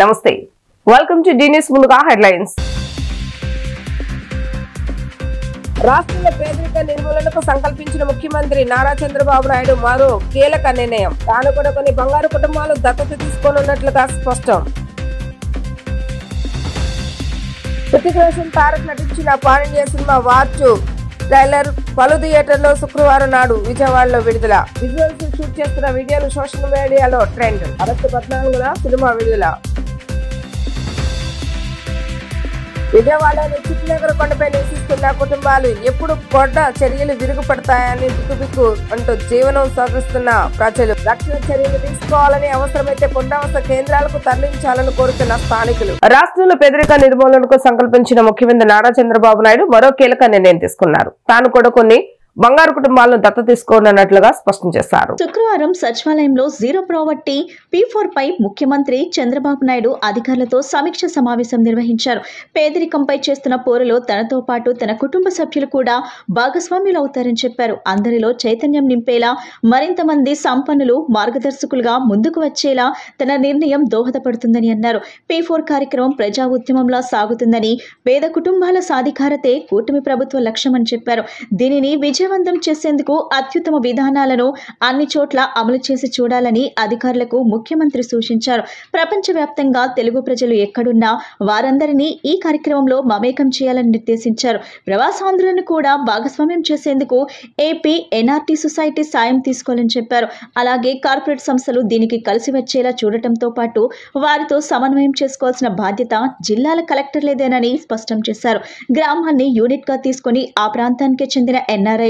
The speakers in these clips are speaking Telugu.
నమస్తే వెల్కమ్ టు డి-న్యూస్ ముందుగా హెడ్లైన్స్. రాష్ట్రంలో పేదరిక నిర్మూలనకు సంకల్పించిన ముఖ్యమంత్రి నారా చంద్రబాబు నాయుడు మరో కీలక నిర్ణయం. తాను కూడా కొన్ని బంగారు కుటుంబాలు దత్తత తీసుకోనున్నట్లుగా స్పష్టం. హృతిక్ రోషన్ తారక్ నటించిన pan India cinema war 2 trailer పలు థియేటర్లో శుక్రవారం నాడు విజయవాడలో విడుదల. విజువల్స్ షూట్ చేస్తున్న వీడియోలు సోషల్ మీడియాలో ట్రెండ్. ఆగస్టు 14న సినిమా విడుదల. విజయవాడలోని చిట్టినగర్ కొండపై నివసిస్తున్న కుటుంబాలు ఎప్పుడు కొండ చర్యలు విరుగుపడతాయని బిక్కుబిక్కు అంటూ జీవనం సాగిస్తున్న ప్రజలు రక్షణ చర్యలు తీసుకోవాలని, అవసరమైతే పునరావాస కేంద్రాలకు తరలించాలని కోరుతున్న స్థానికులు. రాష్ట్రంలో పేదరిక నిర్మూలనకు సంకల్పించిన ముఖ్యమంత్రి నారా చంద్రబాబు నాయుడు మరో కీలక నిర్ణయం తీసుకున్నారు. తాను కూడా కొన్ని బంగారు కుటుంబాలను దత్తత తీసుకోనున్నట్లుగా స్పష్టం చేశారు. శుక్రవారం సచివాలయంలో జీరో ప్రావర్టీ P4 పై ముఖ్యమంత్రి చంద్రబాబు నాయుడు అధికారులతో సమీక్ష సమావేశం నిర్వహించారు. పేదరికంపై చేస్తున్న పోరులో తనతో పాటు తన కుటుంబ సభ్యులు కూడా భాగస్వామ్యులు అవుతారని చెప్పారు. అందరిలో చైతన్యం నింపేలా, మరింత మంది సంపన్నులు మార్గదర్శకులుగా ముందుకు వచ్చేలా తన నిర్ణయం దోహదపడుతుందని అన్నారు. P4 కార్యక్రమం ప్రజా ఉద్యమంలా సాగుతుందని, పేద కుటుంబాల సాధికారతే కూటమి ప్రభుత్వ లక్ష్యమని చెప్పారు. దీనిని విజయవంతం చేసేందుకు అత్యుత్తమ విధానాలను అన్ని చోట్ల అమలు చేసి చూడాలని అధికారులకు ముఖ్యమంత్రి సూచించారు. ప్రపంచవ్యాప్తంగా తెలుగు ప్రజలు ఎక్కడున్నా వారందరినీ ఈ కార్యక్రమంలో మమేకం చేయాలని నిర్దేశించారు. ప్రవాసాంధ్రులను కూడా భాగస్వామ్యం చేసేందుకు ఏపీ NRT సొసైటీ సాయం తీసుకోవాలని చెప్పారు. అలాగే కార్పొరేట్ సంస్థలు దీనికి కలిసి వచ్చేలా చూడటంతో పాటు వారితో సమన్వయం చేసుకోవాల్సిన బాధ్యత జిల్లాల కలెక్టర్లేదేనని స్పష్టం చేశారు. గ్రామాన్ని యూనిట్ గా తీసుకుని ఆ ప్రాంతానికి చెందిన NRIలు,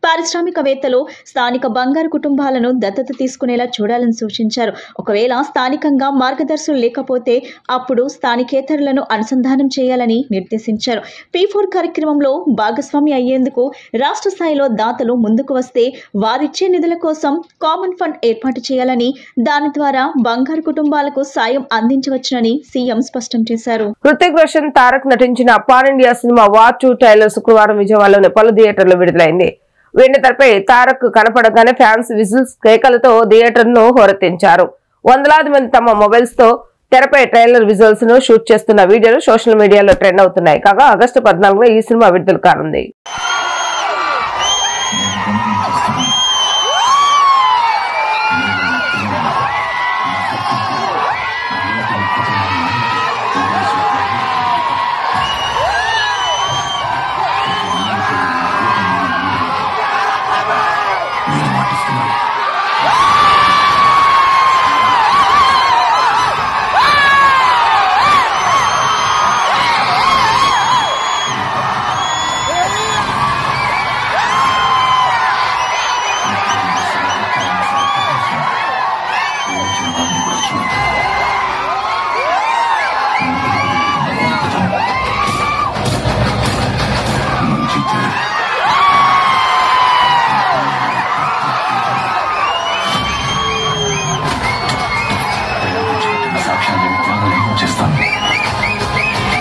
పారిశ్రామికవేత్తలు స్థానిక బంగారు కుటుంబాలను దత్తత తీసుకునేలా చూడాలని సూచించారు. ఒకవేళ స్థానికంగా మార్గదర్శకులు లేకపోతే అప్పుడు స్థానికేతరులను అనుసంధానం చేయాలని నిర్దేశించారు. P4 కార్యక్రమంలో భాగస్వామి అయ్యేందుకు రాష్ట్ర స్థాయిలో దాతలు ముందుకు వస్తే వారిచ్చే నిధుల కోసం కామన్ ఫండ్ ఏర్పాటు చేయాలని, దాని ద్వారా బంగారు కుటుంబాలకు సాయం అందించవచ్చునని సీఎం స్పష్టం చేశారు. హృతిక్ రోషన్ తారక్ నటించిన pan India cinema war 2 trailer శుక్రవారం విజయవాడలోని పలు థియేటర్లో విడుదలైంది. వెండి తెరపై తారక్ కనపడగానే ఫ్యాన్స్ విజిల్స్, కేకలతో థియేటర్ ను హోరెత్తించారు. వందలాది మంది తమ మొబైల్స్ తో తెరపై ట్రైలర్ విజువల్స్ ను షూట్ చేస్తున్న వీడియోలు సోషల్ మీడియాలో ట్రెండ్ అవుతున్నాయి. కాగా ఆగస్టు 14న ఈ సినిమా విడుదల కానుంది.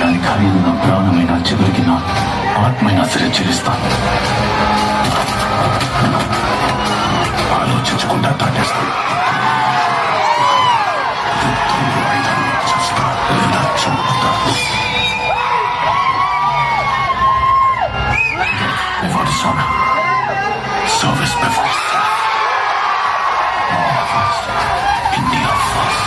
దాని ఖరీదు నా ప్రాణమైన చివరికి నా ఆత్మైన సరే చెల్లిస్తాను. ఆలోచించకుండా దాటేస్తాను. Service before. India first.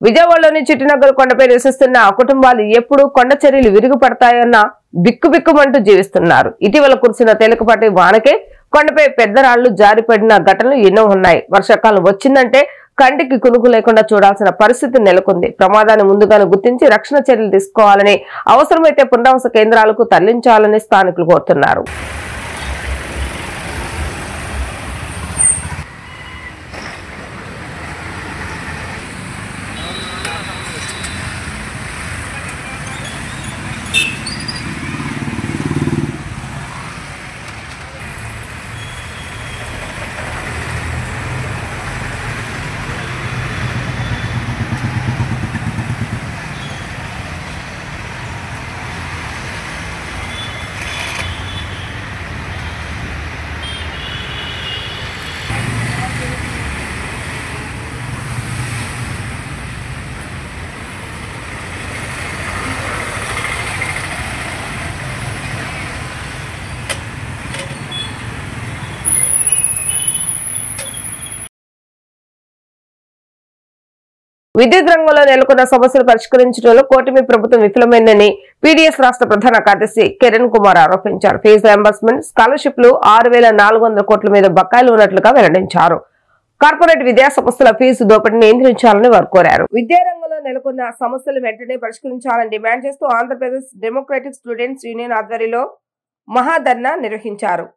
విజయవాడలోని చిట్టినగర్ కొండపై నివసిస్తున్న కుటుంబాలు ఎప్పుడు కొండ చర్యలు విరుగుపడతాయన్న బిక్కుబిక్కుమంటూ జీవిస్తున్నారు. ఇటీవల కురిసిన తేలికపాటి వానకే కొండపై పెద్ద రాళ్లు జారిపడిన ఘటనలు ఎన్నో ఉన్నాయి. వర్షాకాలం వచ్చిందంటే కంటికి కునుకు లేకుండా చూడాల్సిన పరిస్థితి నెలకొంది. ప్రమాదాన్ని ముందుగానే గుర్తించి రక్షణ చర్యలు తీసుకోవాలని, అవసరమైతే పునరావాస కేంద్రాలకు తరలించాలని స్థానికులు కోరుతున్నారు. విద్యుత్ రంగంలో నెలకొన్న సమస్యలు పరిష్కరించడంలో కూటమి ప్రభుత్వం విఫలమైందని పీడీఎస్ రాష్ట్ర ప్రధాన కార్యదర్శి కిరణ్ కుమార్ ఆరోపించారు. ఫీజు రియంబర్స్మెంట్, స్కాలర్షిప్లు 6,400 కోట్ల మీద బకాయిలు ఉన్నట్లుగా వెల్లడించారు. కార్పొరేట్ విద్యా సంస్థల ఫీజు దోపిడీని నియంత్రించాలని వారు కోరారు. విద్యారంగంలో నెలకొన్న సమస్యలు వెంటనే పరిష్కరించాలని డిమాండ్ చేస్తూ ఆంధ్రప్రదేశ్ డెమోక్రటిక్ స్టూడెంట్స్ యూనియన్ ఆధ్వర్యంలో మహాధర్నా నిర్వహించారు.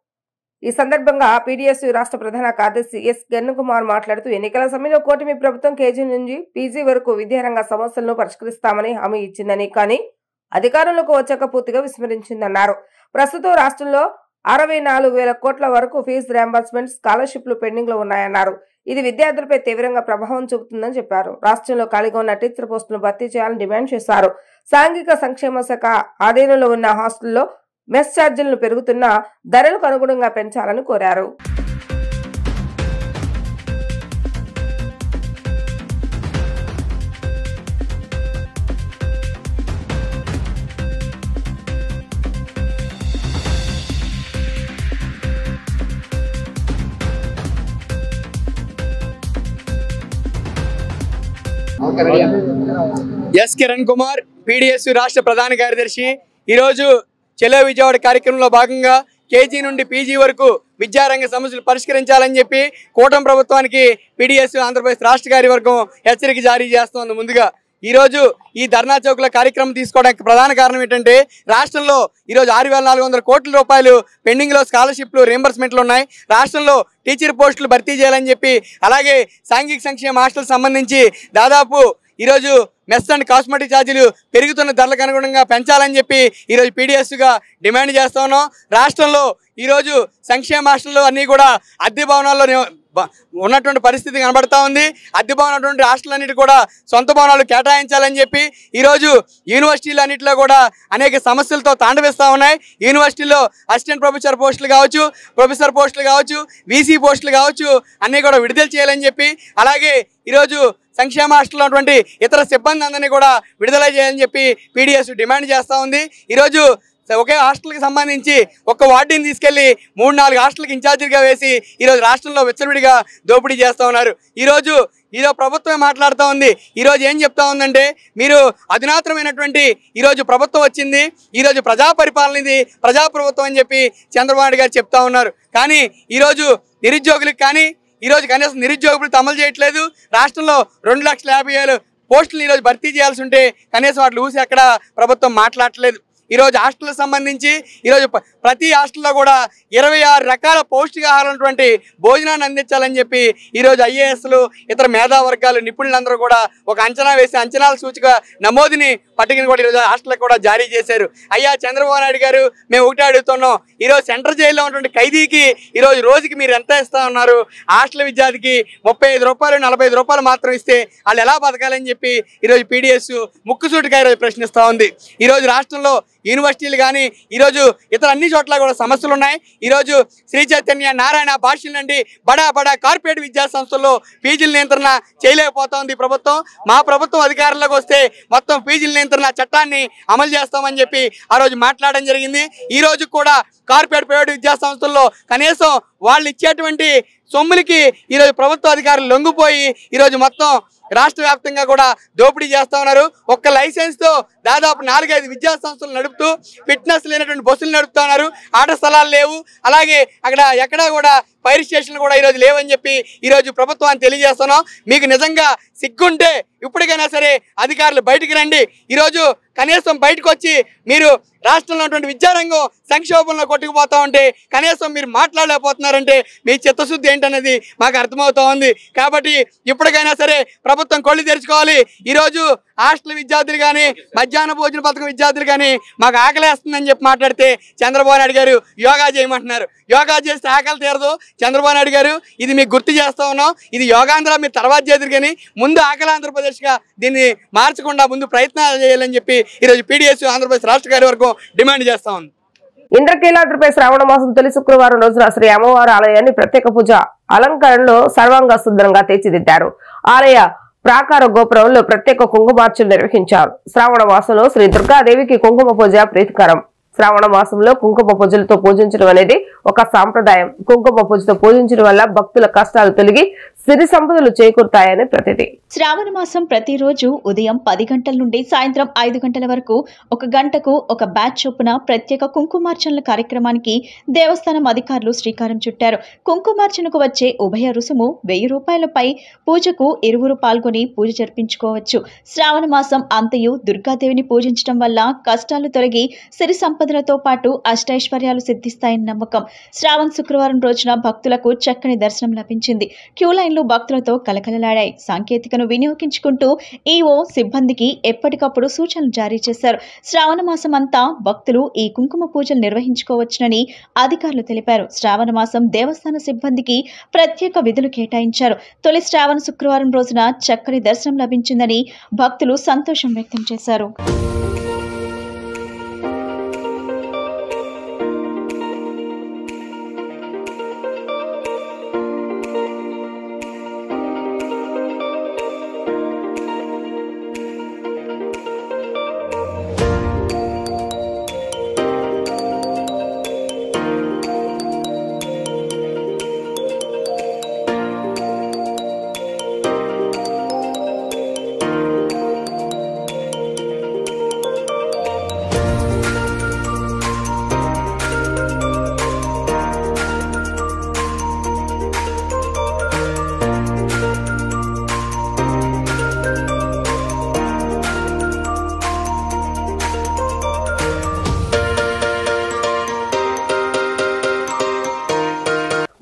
ఈ సందర్భంగా పీడీఎస్ రాష్ట్ర ప్రధాన కార్యదర్శి ఎస్ కిరణ్ కుమార్ మాట్లాడుతూ ఎన్నికల సమయంలో కూటమి ప్రభుత్వం కేజీ నుంచి పీజీ వరకు విద్యారంగ సమస్యలను పరిష్కరిస్తామని హామీ ఇచ్చిందని, కానీ అధికారంలోకి వచ్చాక పూర్తిగా విస్మరించిందన్నారు. ప్రస్తుతం రాష్ట్రంలో 64,000 కోట్ల వరకు ఫీజు రియంబర్స్మెంట్, స్కాలర్షిప్లు పెండింగ్ లో ఉన్నాయన్నారు. ఇది విద్యార్థులపై తీవ్రంగా ప్రభావం చూపుతుందని చెప్పారు. రాష్ట్రంలో ఖాళీగా ఉన్న టీచర్ పోస్టులను భర్తీ చేయాలని డిమాండ్ చేశారు. సాంఘిక సంక్షేమ శాఖ ఆధీనంలో ఉన్న హాస్టల్లో మెస్ ఛార్జీలను పెరుగుతున్న ధరలకు అనుగుణంగా పెంచాలని కోరారు. ఎస్ కిరణ్ కుమార్, పీడీఎస్ రాష్ట్ర ప్రధాన కార్యదర్శి. ఈరోజు చెలో విజయవాడ కార్యక్రమంలో భాగంగా కేజీ నుండి పీజీ వరకు విద్యారంగ సమస్యలు పరిష్కరించాలని చెప్పి కూటమి ప్రభుత్వానికి పీడీఎస్ ఆంధ్రప్రదేశ్ రాష్ట్ర కార్యవర్గం హెచ్చరిక జారీ చేస్తోంది. ముందుగా ఈరోజు ఈ ధర్నా చౌక్లో కార్యక్రమం తీసుకోవడానికి ప్రధాన కారణం ఏంటంటే రాష్ట్రంలో ఈరోజు 6,400 కోట్ల రూపాయలు పెండింగ్లో స్కాలర్షిప్లు, రియంబర్స్మెంట్లు ఉన్నాయి. రాష్ట్రంలో టీచర్ పోస్టులు భర్తీ చేయాలని చెప్పి, అలాగే సాంఘిక సంక్షేమ హాస్టల్ సంబంధించి దాదాపు ఈరోజు మెస్ అండ్ కాస్మెటిక్ ఛార్జీలు పెరుగుతున్న ధరలకు అనుగుణంగా పెంచాలని చెప్పి ఈరోజు పీడీఎస్గా డిమాండ్ చేస్తా ఉన్నాం. రాష్ట్రంలో ఈరోజు సంక్షేమ హాస్టల్లో అన్నీ కూడా అద్దె భవనాల్లో ఉన్నటువంటి పరిస్థితి కనబడతా ఉంది. అద్దె భవనటువంటి హాస్టల్ కూడా సొంత భవనాలు కేటాయించాలని చెప్పి ఈరోజు యూనివర్సిటీలు అన్నింటిలో కూడా అనేక సమస్యలతో తాండవిస్తూ ఉన్నాయి. యూనివర్సిటీలో అసిస్టెంట్ ప్రొఫెసర్ పోస్టులు కావచ్చు, ప్రొఫెసర్ పోస్టులు కావచ్చు, వీసీ పోస్టులు కావచ్చు, అన్నీ కూడా విడుదల చేయాలని చెప్పి, అలాగే ఈరోజు సంక్షేమ హాస్టల్లో ఉన్నటువంటి ఇతర సిబ్బంది అందరినీ కూడా విడుదల చేయాలని చెప్పి పీడీఎస్ డిమాండ్ చేస్తూ ఉంది. ఈరోజు ఒకే హాస్టల్కి సంబంధించి ఒక వార్డుని తీసుకెళ్లి 3-4 హాస్టల్కి ఇన్ఛార్జిగా వేసి ఈరోజు రాష్ట్రంలో విచ్చలవిడిగా దోపిడీ చేస్తూ ఉన్నారు. ఈరోజు ప్రభుత్వమే మాట్లాడుతూ ఉంది. ఈరోజు ఏం చెప్తా ఉందంటే, మీరు అధునాతనమైనటువంటి ఈరోజు ప్రభుత్వం వచ్చింది, ఈరోజు ప్రజా పరిపాలన, ఇది ప్రజాప్రభుత్వం అని చెప్పి చంద్రబాబు నాయుడు గారు చెప్తా ఉన్నారు. కానీ ఈరోజు నిరుద్యోగులకు కానీ ఈరోజు కనీసం నిరుద్యోగులు అమలు చేయట్లేదు. రాష్ట్రంలో 2,50,000 పోస్టులు ఈరోజు భర్తీ చేయాల్సి ఉంటే కనీసం వాటిని ఊసి ఎక్కడ ప్రభుత్వం మాట్లాడట్లేదు. ఈరోజు హాస్టల్కి సంబంధించి ఈరోజు ప్రతి హాస్టల్లో కూడా 26 రకాల పౌష్టికాహారం ఉన్నటువంటి భోజనాన్ని అందించాలని చెప్పి ఈరోజు ఐఏఎస్లు, ఇతర మేధావర్గాలు, నిపుణులందరూ కూడా ఒక అంచనా వేసి అంచనాల సూచిక నమోదుని పట్టికను కూడా ఈరోజు హాస్టల్కి కూడా జారీ చేశారు. అయ్యా చంద్రబాబు నాయుడు గారు, మేము ఒకటే అడుగుతున్నాం, ఈరోజు సెంట్రల్ జైల్లో ఉన్నటువంటి ఖైదీకి ఈరోజు రోజుకి మీరు ఎంత ఇస్తా ఉన్నారు? హాస్టల్ విద్యార్థికి 35 రూపాయలు, 45 రూపాయలు మాత్రం ఇస్తే వాళ్ళు ఎలా బతకాలని చెప్పి ఈరోజు పీడీఎస్ ముక్కుసూటిగా ఈరోజు ప్రశ్నిస్తూ ఉంది. ఈరోజు రాష్ట్రంలో యూనివర్సిటీలు కానీ ఈరోజు ఇతర అన్ని చోట్ల కూడా సమస్యలు ఉన్నాయి. ఈరోజు శ్రీ చైతన్య, నారాయణ, భాషల నుండి బడా కార్పొరేట్ విద్యా సంస్థల్లో ఫీజుల నియంత్రణ చేయలేకపోతా ఉంది ప్రభుత్వం. మా ప్రభుత్వం అధికారంలోకి వస్తే మొత్తం ఫీజుల నియంత్రణ చట్టాన్ని అమలు చేస్తామని చెప్పి ఆ రోజు మాట్లాడడం జరిగింది. ఈ రోజు కూడా కార్పొరేట్ ప్రైవేట్ విద్యా సంస్థల్లో కనీసం వాళ్ళు ఇచ్చేటువంటి సొమ్ములకి ఈరోజు ప్రభుత్వ అధికారులు లొంగిపోయి ఈరోజు మొత్తం రాష్ట్ర వ్యాప్తంగా కూడా దోపిడీ చేస్తూ ఉన్నారు. ఒక్క లైసెన్స్తో దాదాపు 4-5 విద్యా సంస్థలు నడుపుతూ ఫిట్నెస్ లేనటువంటి బస్సులు నడుపుతూ ఉన్నారు. ఆట స్థలాలు లేవు, అలాగే అక్కడ ఎక్కడా కూడా ఫైర్ స్టేషన్లు కూడా ఈరోజు లేవని చెప్పి ఈరోజు ప్రభుత్వాన్ని తెలియజేస్తున్నాం. మీకు నిజంగా సిగ్గుంటే ఇప్పటికైనా సరే అధికారులు బయటికి రండి. ఈరోజు కనీసం బయటకు వచ్చి మీరు రాష్ట్రంలో ఉన్నటువంటి విద్యారంగం సంక్షోభంలో కొట్టుకుపోతా ఉంటే కనీసం మీరు మాట్లాడలేకపోతున్నారంటే మీ చిత్తశుద్ధి ఏంటనేది మాకు అర్థమవుతా ఉంది. కాబట్టి ఇప్పటికైనా సరే ప్రభుత్వం కళ్ళు తెరుచుకోవాలి. ఈరోజు హాస్టల్ విద్యార్థులు కానీ, మధ్యాహ్న భోజన పథకం విద్యార్థులు కానీ మాకు ఆకలేస్తుందని చెప్పి మాట్లాడితే చంద్రబాబు నాయుడు గారు యోగా చేయమంటున్నారు. యోగా చేస్తే ఆకలి తీరదు. చంద్రబాబు నాయుడు గారు, ఇది మీకు గుర్తు చేస్తూ ఉన్నాం. ఇది యోగాంధ్ర మీరు తర్వాత చేద్దరు, కానీ ముందు ఆకలి ఆంధ్రప్రదేశ్గా దీన్ని మార్చకుండా ముందు ప్రయత్నాలు చేయాలని చెప్పి ఈరోజు పీడీఎస్ ఆంధ్రప్రదేశ్ రాష్ట్ర కార్యవర్గం డిమాండ్ చేస్తా ఉంది. ఇంద్రకీలాద్రిపై శ్రావణ మాసం తొలి శుక్రవారం రోజున శ్రీ అమ్మవారి ఆలయాన్ని ప్రత్యేక పూజ అలంకరణలో సర్వాంగ సుందరంగా తీర్చిదిద్దారు. ఆలయ ప్రాకార గోపురంలో ప్రత్యేక కుంకుమార్చన నిర్వహించారు. శ్రావణ మాసంలో శ్రీ దుర్గాదేవికి కుంకుమ పూజ ప్రీతికరం. శ్రావణ మాసంలో కుంకుమ పూజలతో పూజించడం అనేది ఒక సాంప్రదాయం. కుంకుమ పూజతో పూజించడం వల్ల భక్తుల కష్టాలు తొలగి సిరి సంపదలు చేకూరుతాయని ప్రతిదీ. శ్రావణ మాసం ప్రతిరోజు ఉదయం 10 గంటల నుండి సాయంత్రం 5 గంటల వరకు 1 గంటకు ఒక బ్యాచ్ చొప్పున ప్రత్యేక కుంకుమార్చనల కార్యక్రమానికి దేవస్థానం అధికారులు శ్రీకారం చుట్టారు. కుంకుమార్చనకు వచ్చే ఉభయ రుసుము 1000 రూపాయలపై పూజకు ఇరువురు పాల్గొని పూజ జరిపించుకోవచ్చు. శ్రావణ మాసం అంతయు దుర్గాదేవిని పూజించడం వల్ల కష్టాలు తొలగి సిరి సంపదలతో పాటు అష్టైశ్వర్యాలు సిద్ధిస్తాయని నమ్మకం. శ్రావణ శుక్రవారం రోజున భక్తులకు చక్కని దర్శనం లభించింది. క్యూ లైన్లు భక్తులతో కలకలలాడాయి. సాంకేతికను వినియోగించుకుంటూ ఈవో సిబ్బందికి ఎప్పటికప్పుడు సూచనలు జారీ చేశారు. శ్రావణ మాసం అంతా భక్తులు ఈ కుంకుమ పూజలు నిర్వహించుకోవచ్చునని అధికారులు తెలిపారు. శ్రావణ మాసం దేవస్థాన సిబ్బందికి ప్రత్యేక విధులు కేటాయించారు. తొలి శ్రావణ శుక్రవారం రోజున చక్కని దర్శనం లభించిందని భక్తులు సంతోషం వ్యక్తం చేశారు.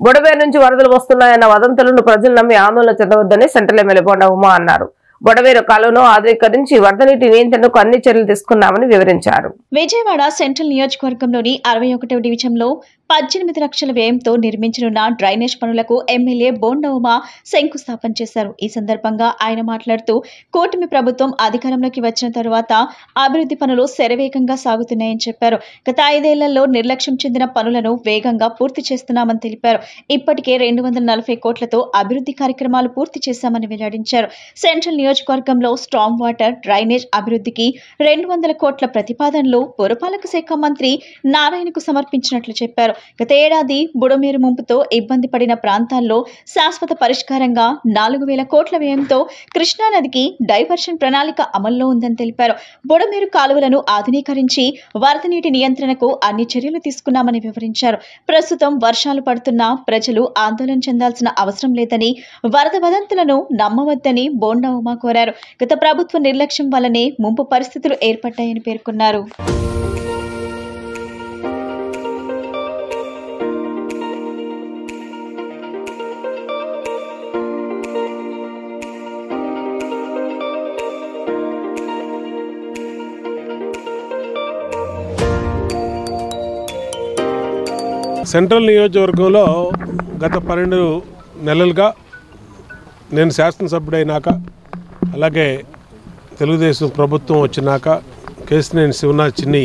బొడవేరు నుంచి వరదలు వస్తున్నాయన్న వదంతులను ప్రజలు నమ్మి ఆందోళన చెందవద్దని సెంట్రల్ ఎమ్మెల్యే బొండా ఉమా అన్నారు. బొడవేరు కాలువను ఆధునీకరించి వరద నీటి నియంత్రణకు అన్ని చర్యలు తీసుకున్నామని వివరించారు. విజయవాడ సెంట్రల్ నియోజకవర్గంలోని 61వ డివిజన్లో 18 లక్షల వ్యయంతో నిర్మించనున్న డ్రైనేజ్ పనులకు ఎమ్మెల్యే బొండా ఉమా శంకుస్థాపన చేశారు. ఈ సందర్భంగా ఆయన మాట్లాడుతూ కూటమి ప్రభుత్వం అధికారంలోకి వచ్చిన తరువాత అభివృద్ధి పనులు శరవేగంగా సాగుతున్నాయని చెప్పారు. గత 5 ఏళ్లలో నిర్లక్ష్యం చెందిన పనులను వేగంగా పూర్తి చేస్తున్నామని తెలిపారు. ఇప్పటికే 240 కోట్లతో అభివృద్ధి కార్యక్రమాలు పూర్తి చేశామని వెల్లడించారు. సెంట్రల్ నియోజకవర్గంలో స్ట్రాంగ్ వాటర్ డ్రైనేజ్ అభివృద్ధికి 200 కోట్ల ప్రతిపాదనలు పురపాలక శాఖ మంత్రి నారాయణకు సమర్పించినట్లు చెప్పారు. గత ఏడాది బుడమేరు ముంపుతో ఇబ్బంది పడిన ప్రాంతాల్లో శాశ్వత పరిష్కారంగా 4000 కోట్ల వ్యయంతో కృష్ణానదికి డైవర్షన్ ప్రణాళిక అమల్లో ఉందని తెలిపారు. బుడమేరు కాలువలను ఆధునీకరించి వరద నీటి నియంత్రణకు అన్ని చర్యలు తీసుకున్నామని వివరించారు. ప్రస్తుతం వర్షాలు పడుతున్నా ప్రజలు ఆందోళన చెందాల్సిన అవసరం లేదని, వరద వదంతులను నమ్మవద్దని బొండా ఉమా కోరారు. గత ప్రభుత్వ నిర్లక్ష్యం వల్లనే ముంపు పరిస్థితులు ఏర్పడ్డాయని పేర్కొన్నారు. సెంట్రల్ నియోజకవర్గంలో గత 12 నెలలుగా నేను శాసనసభ్యుడైనాక, అలాగే తెలుగుదేశం ప్రభుత్వం వచ్చినాక, కేశినేని శివనాథ్ చిన్ని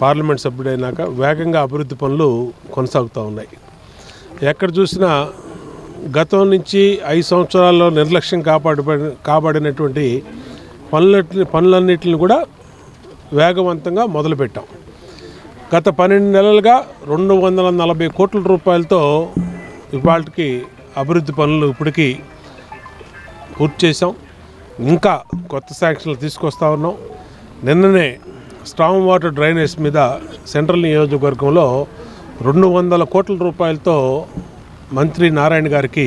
పార్లమెంట్ సభ్యుడైనాక వేగంగా అభివృద్ధి పనులు కొనసాగుతూ ఉన్నాయి. ఎక్కడ చూసినా గతం నుంచి 5 సంవత్సరాల్లో నిర్లక్ష్యం కాబడినటువంటి పనులన్నింటిని కూడా వేగవంతంగా మొదలుపెట్టాం. గత 12 నెలలుగా 240 కోట్ల రూపాయలతో ఇవాళకి అభివృద్ధి పనులు ఇప్పటికీ పూర్తి చేసాం. ఇంకా కొత్త శాంక్షన్లు తీసుకొస్తా ఉన్నాం. నిన్ననే స్ట్రాంగ్ వాటర్ డ్రైనేజ్ మీద సెంట్రల్ నియోజకవర్గంలో 200 కోట్ల రూపాయలతో మంత్రి నారాయణ గారికి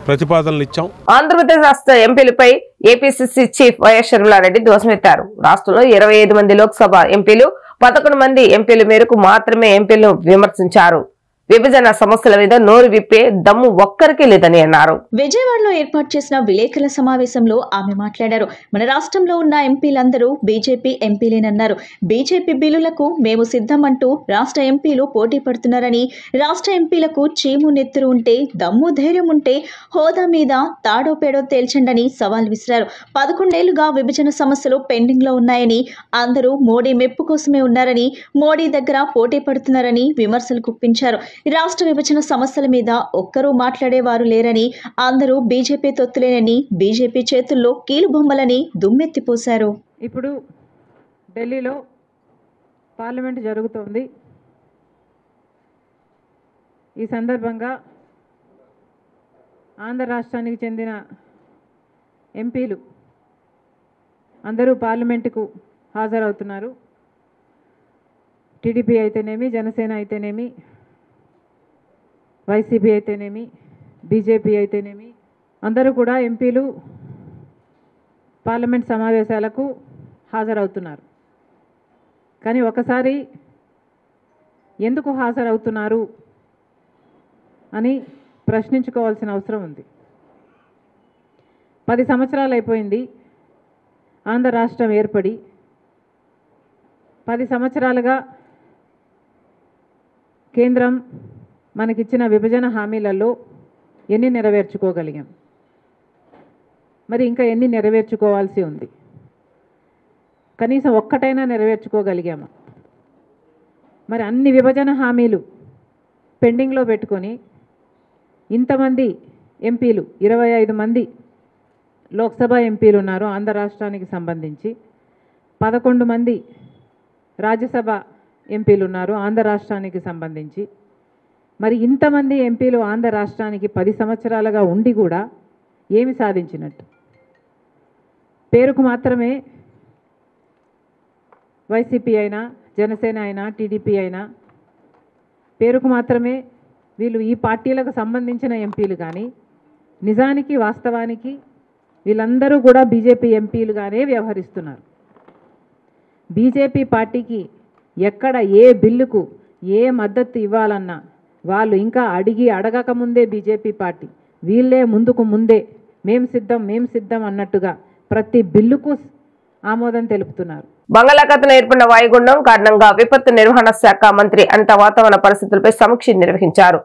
ప్రతిపాదనలు ఇచ్చాం. ఆంధ్రప్రదేశ్ రాష్ట్ర ఎంపీలపై ఏపీసీసీ చీఫ్ వైఎస్ షర్మిలారెడ్డి ధ్వజమెత్తారు. రాష్ట్రంలో 25 మంది లోక్సభ ఎంపీలు, 11 మంది ఎంపీల మేరకు మాత్రమే ఎంపీలను విమర్శించారు. విభజన సమస్యల మీద నోరు విప్పే దమ్ము ఒక్కరికి లేదని అన్నారు. విజయవాడలో ఏర్పాటు చేసిన విలేకరుల సమావేశంలో ఆమె మాట్లాడారు. మన రాష్ట్రంలో ఉన్న ఎంపీలందరూ బీజేపీ ఎంపీలేనన్నారు. బీజేపీ బిల్లులకు మేము సిద్ధమంటూ రాష్ట్ర ఎంపీలు పోటీ పడుతున్నారని, రాష్ట్ర ఎంపీలకు చీము నెత్తురు ఉంటే, దమ్ము ధైర్యం ఉంటే హోదా మీద తాడో పేడో తేల్చండని సవాల్ విసిరారు. 11 ఏళ్లుగా విభజన సమస్యలు పెండింగ్ లో ఉన్నాయని, అందరూ మోడీ మెప్పు కోసమే ఉన్నారని, మోడీ దగ్గర పోటీ పడుతున్నారని విమర్శలు గుప్పించారు. రాష్ట్ర విభజన సమస్యల మీద ఒక్కరూ మాట్లాడేవారు లేరని, అందరూ బీజేపీ తొత్తులేనని, బీజేపీ చేతుల్లో కీలుబొమ్మలని దుమ్మెత్తిపోశారు. ఇప్పుడు ఢిల్లీలో పార్లమెంట్ జరుగుతోంది. ఈ సందర్భంగా ఆంధ్ర రాష్ట్రానికి చెందిన ఎంపీలు అందరూ పార్లమెంటుకు హాజరవుతున్నారు. టీడీపీ అయితేనేమి, జనసేన అయితేనేమి, వైసీపీ అయితేనేమి, బీజేపీ అయితేనేమి, అందరూ కూడా ఎంపీలు పార్లమెంట్ సమావేశాలకు హాజరవుతున్నారు. కానీ ఒకసారి ఎందుకు హాజరవుతున్నారు అని ప్రశ్నించుకోవాల్సిన అవసరం ఉంది. 10 సంవత్సరాలు అయిపోయింది ఆంధ్ర రాష్ట్రం ఏర్పడి. 10 సంవత్సరాలుగా కేంద్రం మనకిచ్చిన విభజన హామీలలో ఎన్ని నెరవేర్చుకోగలిగాం? మరి ఇంకా ఎన్ని నెరవేర్చుకోవాల్సి ఉంది? కనీసం ఒక్కటైనా నెరవేర్చుకోగలిగామా? మరి అన్ని విభజన హామీలు పెండింగ్లో పెట్టుకొని ఇంతమంది ఎంపీలు, 25 మంది లోక్సభ ఎంపీలు ఉన్నారు ఆంధ్ర రాష్ట్రానికి సంబంధించి, 11 మంది రాజ్యసభ ఎంపీలు ఉన్నారు ఆంధ్ర రాష్ట్రానికి సంబంధించి. మరి ఇంతమంది ఎంపీలు ఆంధ్ర రాష్ట్రానికి 10 సంవత్సరాలుగా ఉండి కూడా ఏమి సాధించినట్టు? పేరుకు మాత్రమే వైసీపీ అయినా, జనసేన అయినా, టీడీపీ అయినా పేరుకు మాత్రమే వీళ్ళు ఈ పార్టీలకు సంబంధించిన ఎంపీలు, కానీ నిజానికి వాస్తవానికి వీళ్ళందరూ కూడా బీజేపీ ఎంపీలుగానే వ్యవహరిస్తున్నారు. బీజేపీ పార్టీకి ఎక్కడ ఏ బిల్లుకు ఏ మద్దతు ఇవ్వాలన్నా వాళ్ళు ఇంకా అడగకముందే బీజేపీ పార్టీ వీళ్ళే ముందే మేం సిద్ధం అన్నట్టుగా ప్రతి బిల్లుకు ఆమోదం తెలుపుతున్నారు. బంగాళాఖాతంలో ఏర్పడిన వాయుగుండం కారణంగా విపత్తు నిర్వహణ శాఖ మంత్రి అనిత వాతావరణ పరిస్థితులపై సమీక్ష నిర్వహించారు.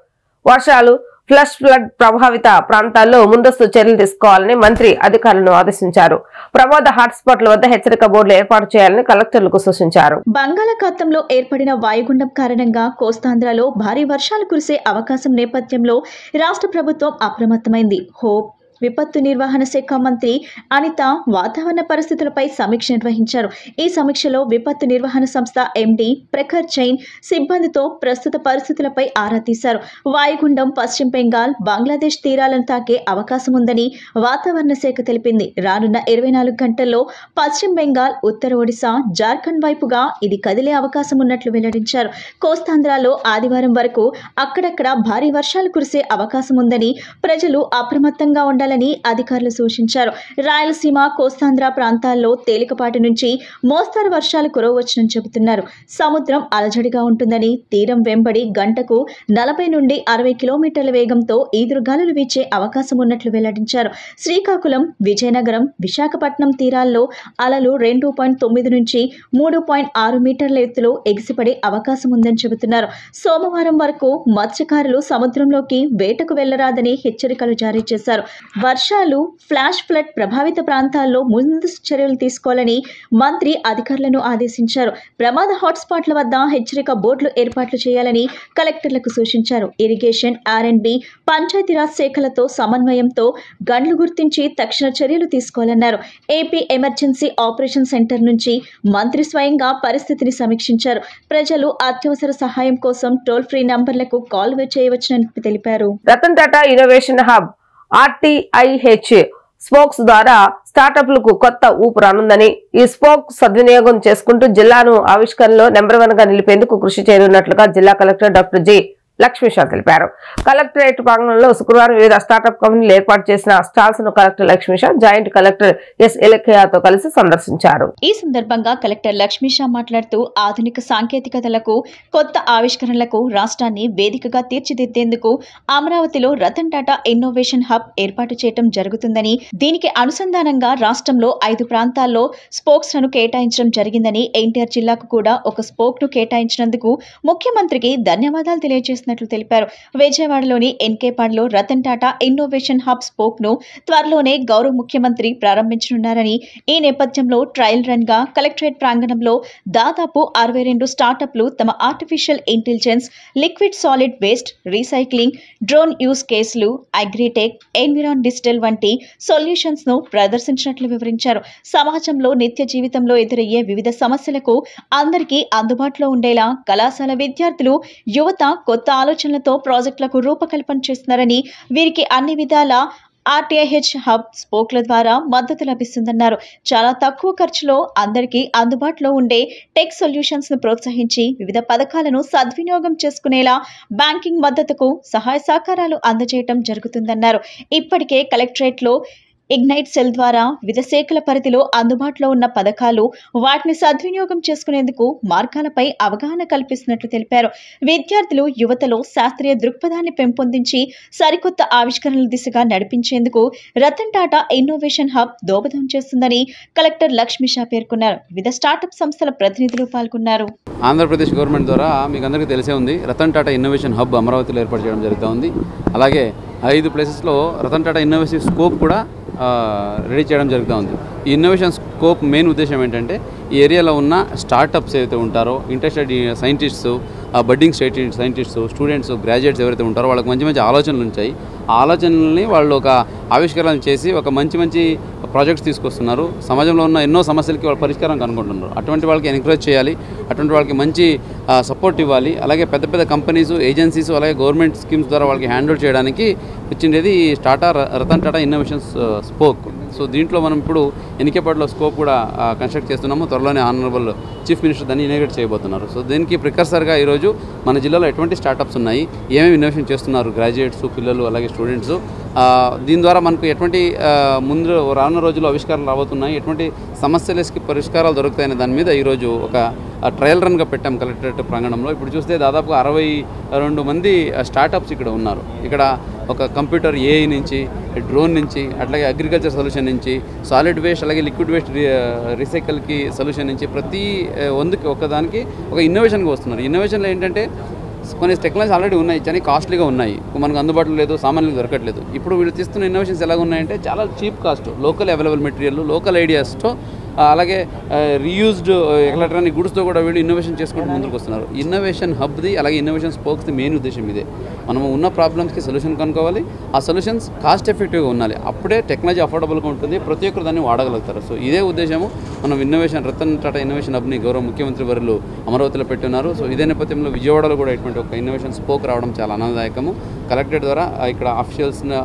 వర్షాలు, ఫ్లడ్ ప్రభావిత ప్రాంతాల్లో ముందస్తు చర్యలు తీసుకోవాలని మంత్రి అధికారులను ఆదేశించారు. ప్రమాద హాట్స్పాట్ల వద్ద హెచ్చరిక బోర్డులు ఏర్పాటు చేయాలని కలెక్టర్లకు సూచించారు. బంగాళాఖాతంలో ఏర్పడిన వాయుగుండం కారణంగా కోస్తాంధ్రలో భారీ వర్షాలు కురిసే అవకాశం నేపథ్యంలో రాష్ట్ర ప్రభుత్వం అప్రమత్తమైంది. హోప్ విపత్తు నిర్వహణ శాఖ మంత్రి అనిత వాతావరణ పరిస్థితులపై సమీక్ష నిర్వహించారు. ఈ సమీక్షలో విపత్తు నిర్వహణ సంస్థ ఎండీ ప్రఖర్ జైన్ సిబ్బందితో ప్రస్తుత పరిస్థితులపై ఆరా తీశారు. వాయుగుండం పశ్చిమ బెంగాల్, బంగ్లాదేశ్ తీరాలను తాకే అవకాశం ఉందని వాతావరణ శాఖ తెలిపింది. రానున్న 24 గంటల్లో పశ్చిమ బెంగాల్, ఉత్తర ఒడిశా, జార్ఖండ్ వైపుగా ఇది కదిలే అవకాశం ఉన్నట్లు వెల్లడించారు. కోస్తాంధ్రలో ఆదివారం వరకు అక్కడక్కడ భారీ వర్షాలు కురిసే అవకాశం ఉందని ప్రజలు అప్రమత్తంగా ఉండాలని అధికారులు సూచించారు. రాయలసీమ, కోస్తాంధ్ర ప్రాంతాల్లో తేలికపాటి నుంచి మోస్తరు వర్షాలు కురవవచ్చునని చెబుతున్నారు. సముద్రం అలజడిగా ఉంటుందని, తీరం వెంబడి గంటకు 40 నుండి 60 కిలోమీటర్ల వేగంతో ఈదురుగాలులు వీచే అవకాశం ఉన్నట్లు వెల్లడించారు. శ్రీకాకుళం, విజయనగరం, విశాఖపట్నం తీరాల్లో అలలు 2.9 నుంచి 3.6 మీటర్ల ఎత్తులో ఎగిసిపడే అవకాశం ఉందని చెబుతున్నారు. సోమవారం వరకు మత్స్యకారులు సముద్రంలోకి వేటకు వెళ్లరాదని హెచ్చరికలు జారీ చేశారు. వర్షాలు, ఫ్లడ్ ప్రభావిత ప్రాంతాల్లో ముందస్తు చర్యలు తీసుకోవాలని మంత్రి అధికారులను ఆదేశించారు. ప్రమాద హాట్స్పాట్ల వద్ద హెచ్చరిక బోర్డులు ఏర్పాట్లు చేయాలని కలెక్టర్లకు సూచించారు. ఇరిగేషన్, R&B, పంచాయతీరాజ్ శాఖలతో సమన్వయంతో గండ్లు గుర్తించి తక్షణ చర్యలు తీసుకోవాలన్నారు. ఏపీ ఎమర్జెన్సీ ఆపరేషన్ సెంటర్ నుంచి మంత్రి స్వయంగా పరిస్థితిని సమీక్షించారు. ప్రజలు అత్యవసర సహాయం కోసం టోల్ ఫ్రీ నంబర్లకు కాల్ చేయవచ్చునని తెలిపారు. Ratan Tata innovation hub RTIH spokes ద్వారా స్టార్టప్లకు కొత్త ఊపు రానుందని, ఈ స్పోక్ సద్వినియోగం చేసుకుంటూ జిల్లాను ఆవిష్కరణలో నెంబర్ 1 గా నిలిపేందుకు కృషి చేయనున్నట్లుగా జిల్లా కలెక్టర్ డాక్టర్ జి. లక్ష్మీషా తెలిపారు. కలెక్టరేట్ ప్రాంగణంలో శుక్రవారం వివిధ స్టార్టప్ కంపెనీలు ఏర్పాటు చేసిన స్టాల్స్ ను collector Lakshmisha joint collector S. ఇలఖయాతో కలిసి సందర్శించారు. ఈ సందర్భంగా కలెక్టర్ లక్ష్మీషా మాట్లాడుతూ ఆధునిక సాంకేతికతలకు, కొత్త ఆవిష్కరణలకు రాష్ట్రాన్ని వేదికగా తీర్చిదిద్దేందుకు అమరావతిలో రతన్ టాటా ఇన్నోవేషన్ హబ్ ఏర్పాటు చేయడం జరుగుతుందని, దీనికి అనుసంధానంగా రాష్ట్రంలో 5 ప్రాంతాల్లో స్పోక్స్ లను కేటాయించడం జరిగిందని, ఎన్టీఆర్ జిల్లాకు కూడా ఒక స్పోక్ ను కేటాయించినందుకు ముఖ్యమంత్రికి ధన్యవాదాలు తెలియజేస్తున్నారు తెలిపారు. విజయవాడలోని ఎన్కేపాడ్లో Ratan Tata innovation hub spoke ను త్వరలోనే గౌరవ ముఖ్యమంత్రి ప్రారంభించనున్నారని, ఈ నేపథ్యంలో ట్రయల్ రన్ గా కలెక్టరేట్ ప్రాంగణంలో దాదాపు 62 స్టార్టప్లు తమ artificial intelligence, liquid solid waste recycling, drone use కేసులు, అగ్రిటెక్, ఎన్విరాన్ డిజిటల్ వంటి సొల్యూషన్స్ ను ప్రదర్శించినట్లు వివరించారు. సమాజంలో నిత్య జీవితంలో ఎదురయ్యే వివిధ సమస్యలకు అందరికీ అందుబాటులో ఉండేలా కళాశాల విద్యార్థులు, యువత కొత్త ఆలోచనలతో ప్రాజెక్టులకు రూపకల్పన చేస్తున్నారని, వీరికి అన్ని విధాల RTIH హబ్ స్పోక్ల ద్వారా మద్దతు లభిస్తుందన్నారు. చాలా తక్కువ ఖర్చులో అందరికీ అందుబాటులో ఉండే టెక్ సొల్యూషన్స్ ను ప్రోత్సహించి వివిధ పథకాలను సద్వినియోగం చేసుకునేలా బ్యాంకింగ్ మద్దతుకు సహాయ సహకారాలు అందజేయడం జరుగుతుందన్నారు. ఇప్పటికే కలెక్టరేట్ లో ఇగ్నైట్ సెల్ ద్వారా వివిధ శాఖల పరిధిలో అందుబాటులో ఉన్న పథకాలు, వాటిని సద్వినియోగం చేసుకునేందుకు మార్గాలపై అవగాహన కల్పిస్తున్నట్లు తెలిపారు. విద్యార్థులు, యువతలో శాస్త్రీయ దృక్పథాన్ని పెంపొందించి సరికొత్త ఆవిష్కరణల దిశగా నడిపించేందుకు రతన్ టాటా ఇన్నోవేషన్ హబ్ దోహదం చేస్తుందని కలెక్టర్ లక్ష్మీషా పేర్కొన్నారు. వివిధ స్టార్టప్ సంస్థల ప్రతినిధులు పాల్గొన్నారు. ఆంధ్రప్రదేశ్ గవర్నమెంట్ ద్వారా మీకు అందరికీ తెలిసే ఉంది, రతన్ టాటా ఇన్నోవేషన్ హబ్ అమరావతిలో ఏర్పాటు చేయడం జరుగుతుంది. అలాగే 5 ప్లేసెస్లో రతన్ టాటా ఇన్నోవేషన్ స్కోప్ కూడా రెడీ చేయడం జరుగుతూ ఉంది. ఈ ఇన్నోవేషన్ స్కోప్ మెయిన్ ఉద్దేశం ఏంటంటే ఈ ఏరియాలో ఉన్న స్టార్టప్స్ ఏవైతే ఉంటారో, interested scientists, budding scientists, students, graduates ఎవరైతే ఉంటారో వాళ్ళకి మంచి మంచి ఆలోచనలు ఉంటాయి. ఆ ఆలోచనల్ని వాళ్ళు ఒక ఆవిష్కరణ చేసి ఒక మంచి ప్రాజెక్ట్స్ తీసుకొస్తున్నారు. సమాజంలో ఉన్న ఎన్నో సమస్యలకి వాళ్ళు పరిష్కారం కనుగొంటున్నారు. అటువంటి వాళ్ళకి ఎంకరేజ్ చేయాలి, అటువంటి వాళ్ళకి మంచి సపోర్ట్ ఇవ్వాలి. అలాగే పెద్ద కంపెనీస్, ఏజెన్సీస్, అలాగే గవర్నమెంట్ స్కీమ్స్ ద్వారా వాళ్ళకి హ్యాండిల్ చేయడానికి వచ్చిండేది Ratan Tata innovations spoke. So దీంట్లో మనం ఇప్పుడు ఎన్నికేపాటులో స్కోప్ కూడా కన్స్ట్రక్ట్ చేస్తున్నాము. త్వరలోనే ఆనరబుల్ చీఫ్ మినిస్టర్ దాన్ని ఇనాగ్రేట్ చేయబోతున్నారు. సో దీనికి ప్రికర్సర్గా ఈరోజు మన జిల్లాలో ఎటువంటి స్టార్టప్స్ ఉన్నాయి, ఏమేమి ఇన్నోవేషన్ చేస్తున్నారు గ్రాడ్యుయేట్స్, పిల్లలు, అలాగే స్టూడెంట్స్, దీని ద్వారా మనకు ఎటువంటి ముందు రానున్న రోజుల్లో ఆవిష్కారాలు రాబోతున్నాయి, ఎటువంటి సమస్యలకి పరిష్కారాలు దొరుకుతాయనే దాని మీద ఈరోజు ఒక ట్రయల్ రన్గా పెట్టాం కలెక్టరేట్ ప్రాంగణంలో. ఇప్పుడు చూస్తే దాదాపుగా 62 మంది స్టార్టప్స్ ఇక్కడ ఉన్నారు. ఇక్కడ ఒక కంప్యూటర్ AI నుంచి, డ్రోన్ నుంచి, అట్లాగే అగ్రికల్చర్ సొల్యూషన్ నుంచి, సాలిడ్ వేస్ట్ అలాగే లిక్విడ్ వేస్ట్ రీసైకిల్కి సొల్యూషన్ నుంచి ప్రతి ఒకదానికి ఒక ఇన్నోవేషన్గా వస్తున్నారు. ఇన్నోవేషన్లో ఏంటంటే కొన్ని టెక్నాలజీ ఆల్రెడీ ఉన్నాయి, కానీ కాస్ట్లీగా ఉన్నాయి, మనకు అందుబాటులో లేదు, సామాన్యులకు దొరకట్లేదు. ఇప్పుడు వీళ్ళు తీస్తున్న ఇన్నోవేషన్స్ ఎలాగ ఉన్నాయంటే చాలా cheap cost, local available material, local ఐడియాస్తో, అలాగే రీయూజ్డ్ ఎలక్ట్రానిక్ గుడ్స్తో కూడా వీళ్ళు ఇన్నోవేషన్ చేసుకుంటూ ముందుకు వస్తున్నారు. ఇన్నోవేషన్ హబ్ది అలాగే ఇన్నోవేషన్ స్పోక్స్ది మెయిన్ ఉద్దేశం ఇదే. మనము ఉన్న ప్రాబ్లమ్స్కి సొల్యూషన్ కనుక్కోవాలి, ఆ సొల్యూషన్స్ కాస్ట్ ఎఫెక్టివ్గా ఉండాలి, అప్పుడే టెక్నాలజీ అఫోర్డబుల్గా ఉంటుంది, ప్రతి ఒక్కరు దాన్ని వాడగలుగుతారు. సో ఇదే ఉద్దేశము మనం రతన్ టాటా ఇన్నోవేషన్ హబ్ని గౌరవ ముఖ్యమంత్రి వర్యులు అమరావతిలో పెట్టున్నారు. సో ఇదే నేపథ్యంలో విజయవాడలో కూడా ఇటువంటి ఒక ఇన్నోవేషన్ స్పోక్ రావడం చాలా ఆనందదాయకము. కలెక్టరేట్ ద్వారా ఇక్కడ అఫీషియల్స్ని,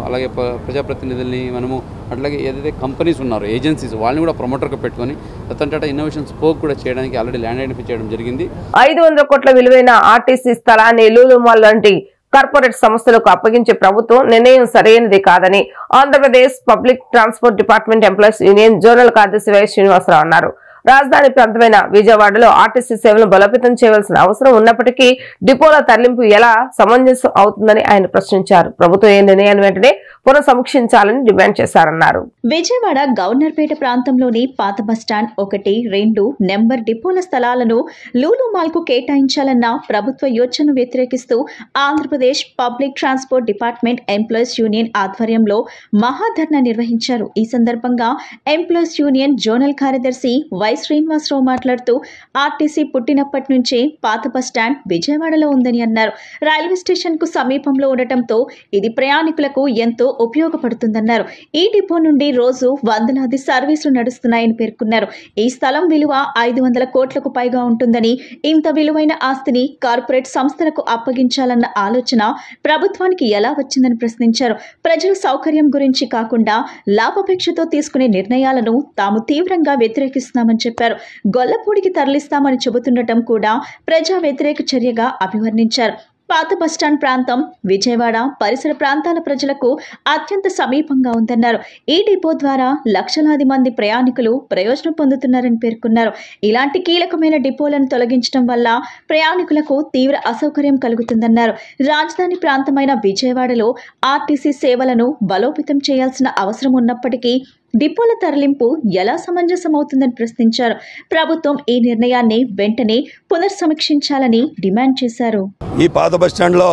అలాగే ప్రజాప్రతినిధుల్ని మనము, అట్లాగే ఏదైతే కంపెనీస్ ఉన్నారో ఏజెన్సీస్, వాళ్ళని కూడా ప్రమోటర్గా పెట్టుకొని రతన్ టాటా ఇన్నోవేషన్ స్పోక్ కూడా చేయడానికి ఆల్రెడీ ల్యాండ్ ఐడెంటిఫై చేయడం జరిగింది. 500 కోట్ల విలువైన ఆర్టీసీ స్థలాన్ని లూలు మాల్ లాంటి కార్పొరేట్ సంస్థలకు అప్పగించే ప్రభుత్వం నిర్ణయం సరైనది కాదని Andhra Pradesh public transport department employees union zonal కార్యదర్శి వై శ్రీనివాసరావు అన్నారు. రాజధాని ప్రాంతమైన విజయవాడలో ఆర్టీసీ సేవలను బలోపేతం చేయవలసిన అవసరం ఉన్నప్పటికీ డిపోల తరలింపు ఎలా సమంజసం అవుతుందని ఆయన ప్రశ్నించారు. ప్రభుత్వం ఏ నిర్ణయాన్ని వెంటనే పునఃసమీక్షించాలని డిమాండ్ చేశారన్నారు. విజయవాడ గవర్నర్పేట ప్రాంతంలోని పాత బస్టాండ్ 1, 2 నెంబర్ డిపోల స్థలాలను లూలు మాల్ కు కేటాయించాలన్న ప్రభుత్వ యోచనను వ్యతిరేకిస్తూ Andhra Pradesh public transport department employees union ఆధ్వర్యంలో మహాధర్నా నిర్వహించారు. ఈ సందర్భంగా ఎంప్లాయీస్ యూనియన్ జోనల్ కార్యదర్శి వై శ్రీనివాసరావు మాట్లాడుతూ ఆర్టీసీ పుట్టినప్పటి నుంచే పాత బస్టాండ్ విజయవాడలో ఉందని అన్నారు. రైల్వే స్టేషన్ కు సమీపంలో ఉండటంతో ఇది ప్రయాణికులకు ఎంతో ఉపయోగపడుతుందన్నారు. ఈ డిపో నుండి రోజు వందలాది సర్వీసులు నడుస్తున్నాయని పేర్కొన్నారు. ఈ స్థలం విలువ 500 కోట్లకు పైగా ఉంటుందని, ఇంత విలువైన ఆస్తిని కార్పొరేట్ సంస్థలకు అప్పగించాలన్న ఆలోచన ప్రభుత్వానికి ఎలా వచ్చిందని ప్రశ్నించారు. ప్రజల సౌకర్యం గురించి కాకుండా లాభాపేక్షతో తీసుకునే నిర్ణయాలను తాము తీవ్రంగా వ్యతిరేకిస్తున్నామని చెప్పారు. గొల్లపూడికి తరలిస్తామని చెబుతుండటం కూడా ప్రజా వ్యతిరేక చర్యగా అభివర్ణించారు. పాత బస్టాండ్ ప్రాంతం విజయవాడ పరిసర ప్రాంతాల ప్రజలకు అత్యంత సమీపంగా ఉందన్నారు. ఈ డిపో ద్వారా లక్షలాది మంది ప్రయాణికులు ప్రయోజనం పొందుతున్నారని పేర్కొన్నారు. ఇలాంటి కీలకమైన డిపోలను తొలగించడం వల్ల ప్రయాణికులకు తీవ్ర అసౌకర్యం కలుగుతుందన్నారు. రాజధాని ప్రాంతమైన విజయవాడలో ఆర్టీసీ సేవలను బలోపేతం చేయాల్సిన అవసరం ఉన్నప్పటికీ డిపోల తరలింపు ఎలా సమంజసమవుతుందని ప్రశ్నించారు. ప్రభుత్వం ఈ నిర్ణయాన్ని వెంటనే పునర్సమీక్షించాలని డిమాండ్ చేశారు. ఈ పాత బస్టాండ్లో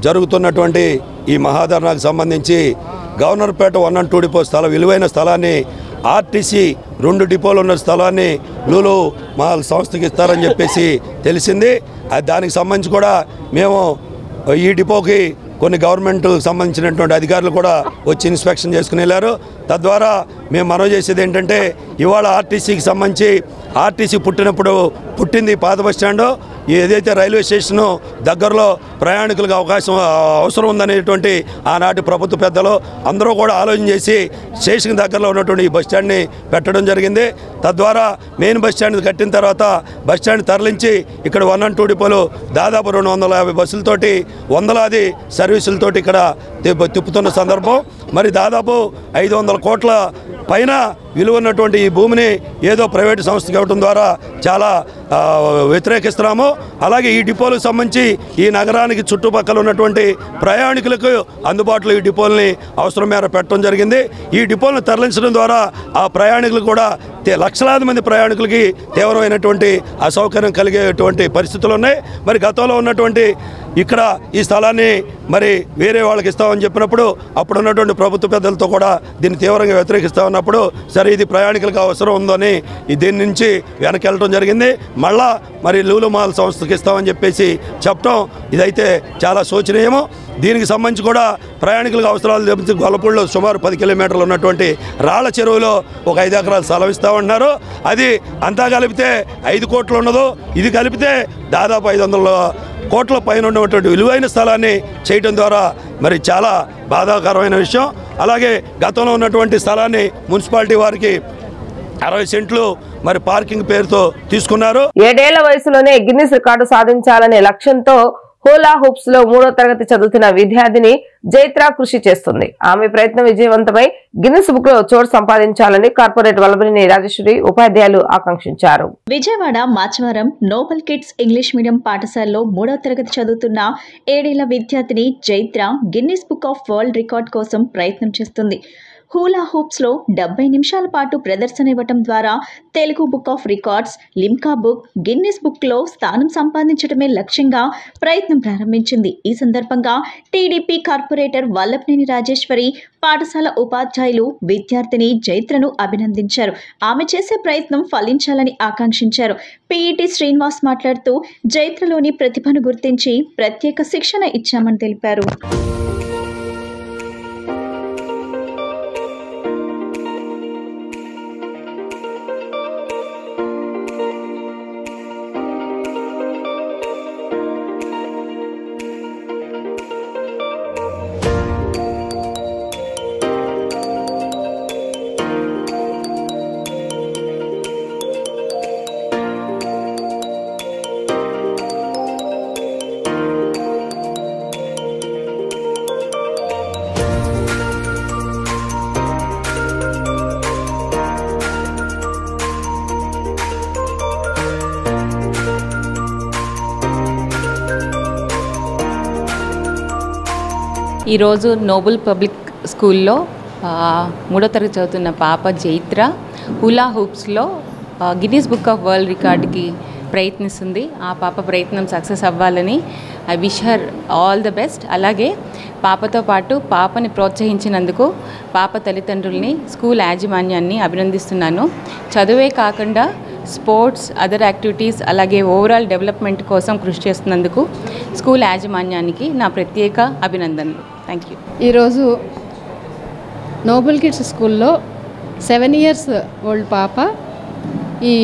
జరుగుతున్నటువంటి ఈ మహాధర్నాకు సంబంధించి గవర్నర్పేట 1 and 2 డిపో విలువైన స్థలాన్ని ఆర్టీసీ 2 డిపోలు ఉన్న స్థలాన్ని లూలు మాల్ సంస్థకి ఇస్తారని చెప్పేసి తెలిసింది. దానికి సంబంధించి కూడా మేము ఈ డిపోకి కొన్ని గవర్నమెంట్ సంబంధించినటువంటి అధికారులు కూడా వచ్చి ఇన్స్పెక్షన్ చేసుకుని వెళ్ళారు. తద్వారా మేము మనవి చేసేది ఏంటంటే ఇవాళ ఆర్టీసీకి సంబంధించి ఆర్టీసీ పుట్టింది పాత బస్ స్టాండు, ఏదైతే రైల్వే స్టేషను దగ్గరలో ప్రయాణికులకు అవసరం ఉందనేటువంటి ఆనాటి ప్రభుత్వ పెద్దలు అందరూ కూడా ఆలోచన చేసి స్టేషన్ దగ్గరలో ఉన్నటువంటి ఈ బస్ స్టాండ్ని పెట్టడం జరిగింది. తద్వారా మెయిన్ బస్ స్టాండ్ కట్టిన తర్వాత బస్ స్టాండ్ తరలించి ఇక్కడ 1 and 2 డిపోలు దాదాపు 250 బస్సులతోటి వందలాది సర్వీసులతోటి ఇక్కడ తిప్పుతున్న సందర్భం. మరి దాదాపు 500 కోట్ల పైన విలువ ఉన్నటువంటి ఈ భూమిని ఏదో ప్రైవేటు సంస్థకి ఇవ్వడం ద్వారా చాలా వ్యతిరేకిస్తున్నాము. అలాగే ఈ డిపోలకు సంబంధించి ఈ నగరానికి చుట్టుపక్కల ఉన్నటువంటి ప్రయాణికులకు అందుబాటులో ఈ డిపోల్ని అవసరం మేర పెట్టడం జరిగింది. ఈ డిపోలను తరలించడం ద్వారా ఆ ప్రయాణికులు కూడా లక్షలాది మంది ప్రయాణికులకి తీవ్రమైనటువంటి అసౌకర్యం కలిగేటువంటి పరిస్థితులు ఉన్నాయి. మరి గతంలో ఉన్నటువంటి ఇక్కడ ఈ స్థలాన్ని మరి వేరే వాళ్ళకి ఇస్తామని చెప్పినప్పుడు అప్పుడు ఉన్నటువంటి ప్రభుత్వ పెద్దలతో కూడా దీన్ని తీవ్రంగా వ్యతిరేకిస్తా ఉన్నప్పుడు సరే ఇది ప్రయాణికులకు అవసరం ఉందని దీని నుంచి వెనక్కి వెళ్ళడం జరిగింది. మళ్ళా మరి లూలు మాల్ సంస్థకి ఇస్తామని చెప్పేసి చెప్పడం ఇదైతే చాలా శోచనీయము. దీనికి సంబంధించి కూడా ప్రయాణికులకు అవసరాలు చెబుతూ గొల్లపూడిలో సుమారు 10 కిలోమీటర్లు ఉన్నటువంటి రాళ్ల చెరువులో ఒక 5 ఎకరాలు స్థలం ఇస్తామన్నారు. అది అంతా కలిపితే 5 కోట్లు ఉన్నదో, ఇది కలిపితే దాదాపు 500 కోట్ల పైన ఉన్నటువంటి విలువైన స్థలాన్ని చేయడం ద్వారా మరి చాలా బాధాకరమైన విషయం. అలాగే గతంలో ఉన్నటువంటి స్థలాన్ని మున్సిపాలిటీ వారికి 60 సెంట్లు మరి పార్కింగ్ పేరుతో తీసుకున్నారు. 7 ఏళ్ల వయసులోనే గిన్నిస్ రికార్డు సాధించాలనే లక్ష్యంతో హూలా హూప్స్ లో 3వ తరగతి చదువుతున్న విద్యార్థిని జైత్ర కృషి చేస్తుంది. ఆమె ప్రయత్నం విజయవంతమై గిన్నిస్ బుక్ లో చోటు సంపాదించాలని కార్పొరేట్ వల్లభనేని రాజేశ్వరి ఉపాధ్యాయులు ఆకాంక్షించారు. Vijayawada Machavaram Nobel kids English medium పాఠశాలలో 3వ తరగతి చదువుతున్న 7 ఏళ్ల విద్యార్థిని Jaitra Guinness book of world record కోసం ప్రయత్నం చేస్తుంది. హూలా హూప్స్ లో 70 నిమిషాల పాటు ప్రదర్శన ఇవ్వటం ద్వారా Telugu book of records, Limca book, Guinness book లో స్థానం సంపాదించడమే లక్ష్యంగా ప్రయత్నం ప్రారంభించింది. ఈ సందర్భంగా టీడీపీ కార్పొరేటర్ వల్లభనేని రాజేశ్వరి, పాఠశాల ఉపాధ్యాయులు విద్యార్థిని జైత్రను అభినందించారు. ఆమె చేసే ప్రయత్నం ఫలించాలని ఆకాంక్షించారు. పీఈటీ శ్రీనివాస్ మాట్లాడుతూ జైత్రలోని ప్రతిభను గుర్తించి ప్రత్యేక శిక్షణ ఇచ్చామని తెలిపారు. ఈరోజు నోబెల్ పబ్లిక్ స్కూల్లో 3వ తరగతి చదువుతున్న పాప జైత్ర hula హూప్స్లో Guinness book of world రికార్డ్కి ప్రయత్నిస్తుంది. ఆ పాప ప్రయత్నం సక్సెస్ అవ్వాలని I wish her all the best. అలాగే పాపతో పాటు పాపని ప్రోత్సహించినందుకు పాప తల్లిదండ్రుల్ని, స్కూల్ యాజమాన్యాన్ని అభినందిస్తున్నాను. చదువే కాకుండా స్పోర్ట్స్, అదర్ యాక్టివిటీస్, అలాగే ఓవరాల్ డెవలప్మెంట్ కోసం కృషి చేస్తున్నందుకు స్కూల్ యాజమాన్యానికి నా ప్రత్యేక అభినందనలు. Thank you. ఈరోజు నోబెల్ కిడ్స్ స్కూల్లో 7 years ఓల్డ్ పాప ఈ